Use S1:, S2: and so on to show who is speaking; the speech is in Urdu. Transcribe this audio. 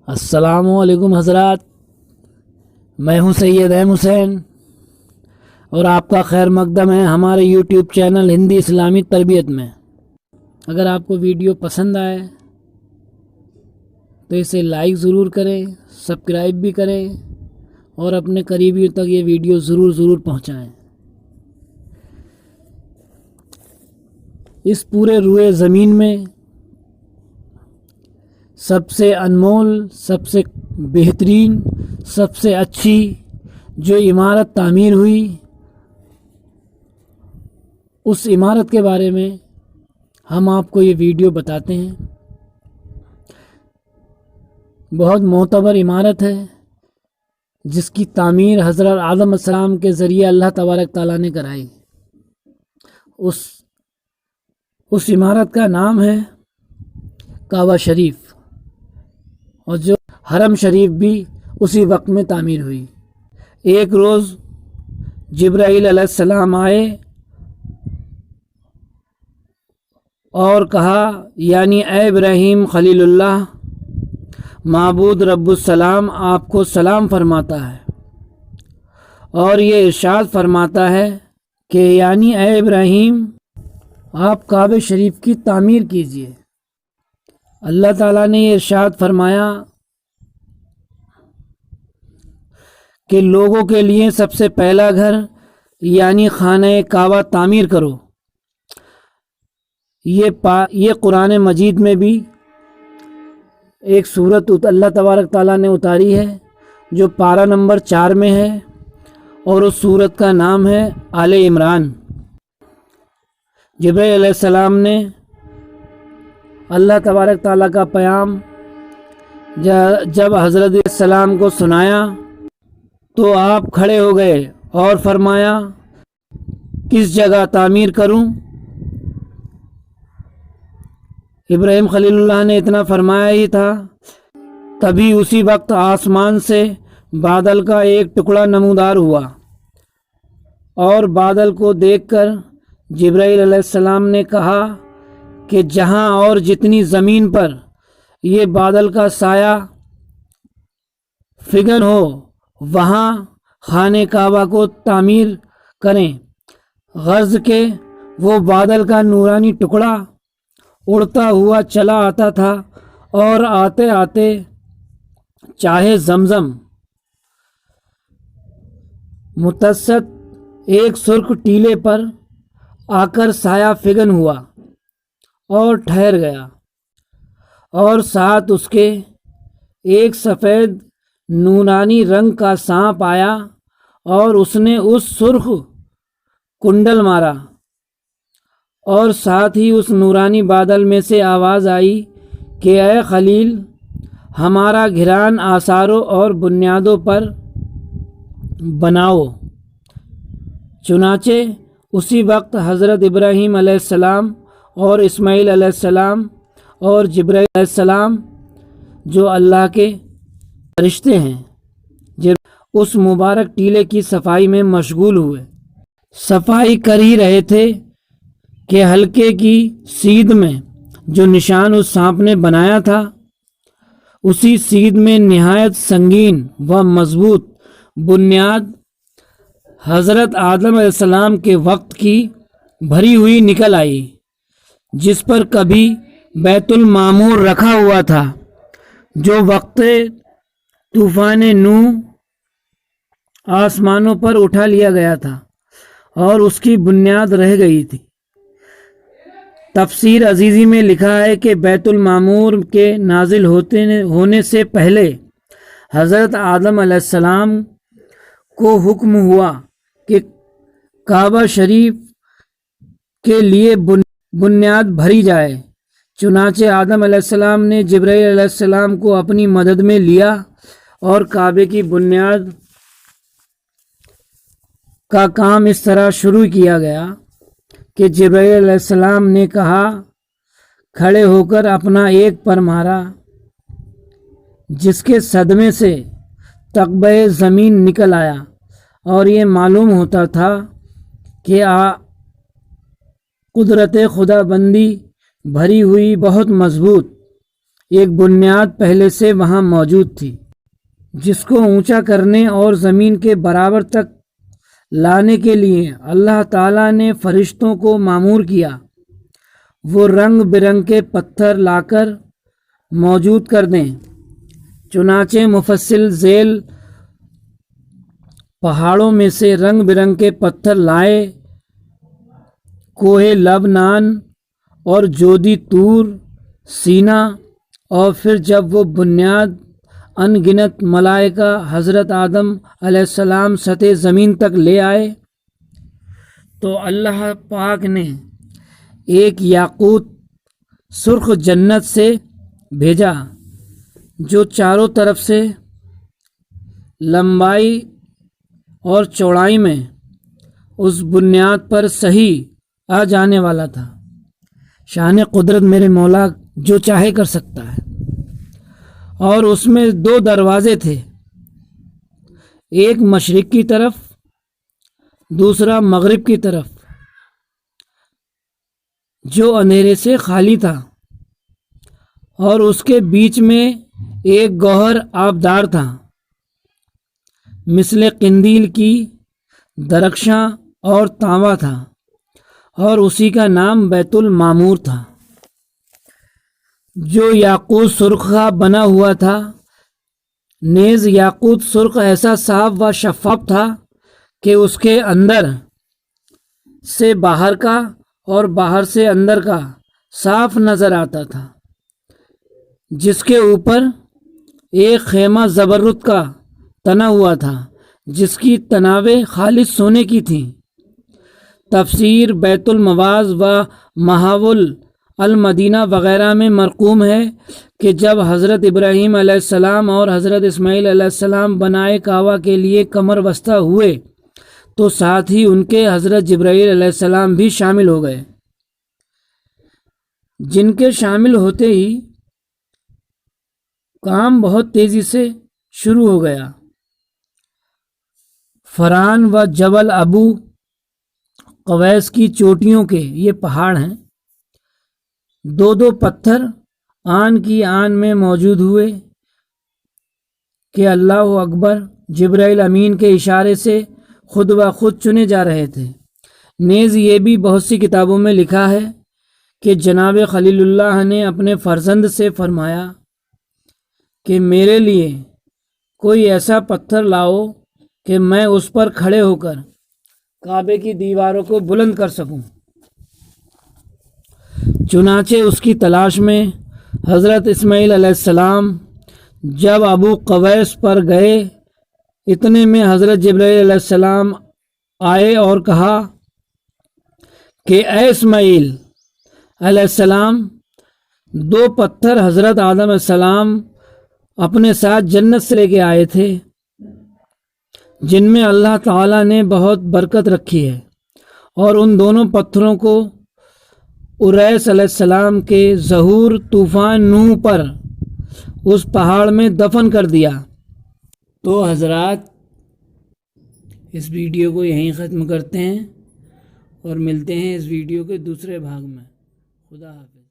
S1: السلام علیکم حضرات، میں ہوں سید احمد حسین اور آپ کا خیر مقدم ہے ہمارے یوٹیوب چینل ہندی اسلامی تربیت میں۔ اگر آپ کو ویڈیو پسند آئے تو اسے لائک ضرور کریں، سبسکرائب بھی کریں اور اپنے قریبیوں تک یہ ویڈیو ضرور پہنچائیں۔ اس پورے روئے زمین میں سب سے انمول، سب سے بہترین، سب سے اچھی جو عمارت تعمیر ہوئی، اس عمارت کے بارے میں ہم آپ کو یہ ویڈیو بتاتے ہیں۔ بہت معتبر عمارت ہے جس کی تعمیر حضرت آدم علیہ السلام کے ذریعے اللہ تبارک تعالیٰ نے کرائی۔ اس عمارت کا نام ہے کعبہ شریف، اور جو حرم شریف بھی اسی وقت میں تعمیر ہوئی۔ ایک روز جبرائیل علیہ السلام آئے اور کہا، یعنی اے ابراہیم خلیل اللہ، معبود رب السلام آپ کو سلام فرماتا ہے اور یہ ارشاد فرماتا ہے کہ یعنی اے ابراہیم آپ کعبہ شریف کی تعمیر کیجئے۔ اللہ تعالیٰ نے یہ ارشاد فرمایا کہ لوگوں کے لیے سب سے پہلا گھر یعنی خانہ کعبہ تعمیر کرو۔ یہ قرآن مجید میں بھی ایک سورت اللہ تبارک تعالیٰ نے اتاری ہے جو پارہ نمبر 4 میں ہے، اور اس سورت کا نام ہے آل عمران۔ جبرائیل علیہ السلام نے اللہ تبارک تعالیٰ کا پیام جب حضرت السلام کو سنایا تو آپ کھڑے ہو گئے اور فرمایا، کس جگہ تعمیر کروں؟ ابراہیم خلیل اللہ نے اتنا فرمایا ہی تھا، تبھی اسی وقت آسمان سے بادل کا ایک ٹکڑا نمودار ہوا، اور بادل کو دیکھ کر جبرائیل علیہ السلام نے کہا کہ جہاں اور جتنی زمین پر یہ بادل کا سایہ فگن ہو وہاں خانہ کعبہ کو تعمیر کریں، غرض کہ وہ بادل کا نورانی ٹکڑا اڑتا ہوا چلا آتا تھا اور آتے آتے چاہے زمزم متوسط ایک سرخ ٹیلے پر آ کر سایہ فگن ہوا اور ٹھہر گیا، اور ساتھ اس کے ایک سفید نورانی رنگ کا سانپ آیا اور اس نے اس سرخ کنڈل مارا، اور ساتھ ہی اس نورانی بادل میں سے آواز آئی کہ اے خلیل، ہمارا گھران آثاروں اور بنیادوں پر بناؤ۔ چنانچہ اسی وقت حضرت ابراہیم علیہ السلام اور اسماعیل علیہ السلام اور جبرائیل علیہ السلام جو اللہ کے فرشتے ہیں جب اس مبارک ٹیلے کی صفائی میں مشغول ہوئے، صفائی کر ہی رہے تھے کہ حلقے کی سیدھ میں جو نشان اس سانپ نے بنایا تھا، اسی سیدھ میں نہایت سنگین و مضبوط بنیاد حضرت آدم علیہ السلام کے وقت کی بھری ہوئی نکل آئی، جس پر کبھی بیت المعمور رکھا ہوا تھا، جو وقت طوفان نوح آسمانوں پر اٹھا لیا گیا تھا اور اس کی بنیاد رہ گئی تھی۔ تفسیر عزیزی میں لکھا ہے کہ بیت المعمور کے نازل ہونے سے پہلے حضرت آدم علیہ السلام کو حکم ہوا کہ کعبہ شریف کے لیے بنیاد بھری جائے۔ چنانچہ آدم علیہ السلام نے جبرائیل علیہ السلام کو اپنی مدد میں لیا اور کعبے کی بنیاد کا کام اس طرح شروع کیا گیا کہ جبرائیل علیہ السلام نے کہا، کھڑے ہو کر اپنا ایک پر مارا، جس کے صدمے سے تقبہ زمین نکل آیا، اور یہ معلوم ہوتا تھا کہ قدرت خدا بندی بھری ہوئی بہت مضبوط ایک بنیاد پہلے سے وہاں موجود تھی جس کو اونچا کرنے اور زمین کے برابر تک لانے کے لیے اللہ تعالیٰ نے فرشتوں کو مامور کیا وہ رنگ برنگ کے پتھر لا کر موجود کر دیں۔ چنانچہ مفصل ذیل پہاڑوں میں سے رنگ برنگ کے پتھر لائے، کوہ لبنان اور جودی طور سینا، اور پھر جب وہ بنیاد ان گنت ملائکہ حضرت آدم علیہ السلام سطح زمین تک لے آئے تو اللہ پاک نے ایک یاقوت سرخ جنت سے بھیجا جو چاروں طرف سے لمبائی اور چوڑائی میں اس بنیاد پر صحیح آ جانے والا تھا۔ شان قدرت میرے مولا جو چاہے کر سکتا ہے۔ اور اس میں 2 دروازے تھے، ایک مشرق کی طرف، دوسرا مغرب کی طرف، جو اندھیرے سے خالی تھا، اور اس کے بیچ میں ایک گوہر آبدار تھا مثل قندیل کی، درخشاں اور تانبا تھا، اور اسی کا نام بیت المعمور تھا، جو یاقوت سرخ کا بنا ہوا تھا۔ نیز یاقوت سرخ ایسا صاف و شفاف تھا کہ اس کے اندر سے باہر کا اور باہر سے اندر کا صاف نظر آتا تھا، جس کے اوپر ایک خیمہ زبرجد کا تنا ہوا تھا جس کی تنابیں خالص سونے کی تھیں۔ تفسیر بیت المواز و محاول المدینہ وغیرہ میں مرقوم ہے کہ جب حضرت ابراہیم علیہ السلام اور حضرت اسماعیل علیہ السلام بنائے کعبہ کے لیے کمر بستہ ہوئے تو ساتھ ہی ان کے حضرت جبرائیل علیہ السلام بھی شامل ہو گئے، جن کے شامل ہوتے ہی کام بہت تیزی سے شروع ہو گیا۔ فران و جبل ابو قویس کی چوٹیوں کے یہ پہاڑ ہیں، 2 پتھر آن کی آن میں موجود ہوئے کہ اللہ اکبر جبرائیل امین کے اشارے سے خود بخود چنے جا رہے تھے۔ نیز یہ بھی بہت سی کتابوں میں لکھا ہے کہ جناب خلیل اللہ نے اپنے فرزند سے فرمایا کہ میرے لیے کوئی ایسا پتھر لاؤ کہ میں اس پر کھڑے ہو کر کعبے کی دیواروں کو بلند کر سکوں۔ چنانچہ اس کی تلاش میں حضرت اسماعیل علیہ السلام جب ابو قویس پر گئے، اتنے میں حضرت جبرائیل علیہ السلام آئے اور کہا کہ اے اسماعیل علیہ السلام، 2 پتھر حضرت آدم علیہ السلام اپنے ساتھ جنت سے لے کے آئے تھے، جن میں اللہ تعالیٰ نے بہت برکت رکھی ہے، اور ان دونوں پتھروں کو اوریس علیہ السلام کے ظہور طوفان نوح پر اس پہاڑ میں دفن کر دیا۔ تو حضرات اس ویڈیو کو یہیں ختم کرتے ہیں اور ملتے ہیں اس ویڈیو کے دوسرے بھاگ میں۔ خدا حافظ۔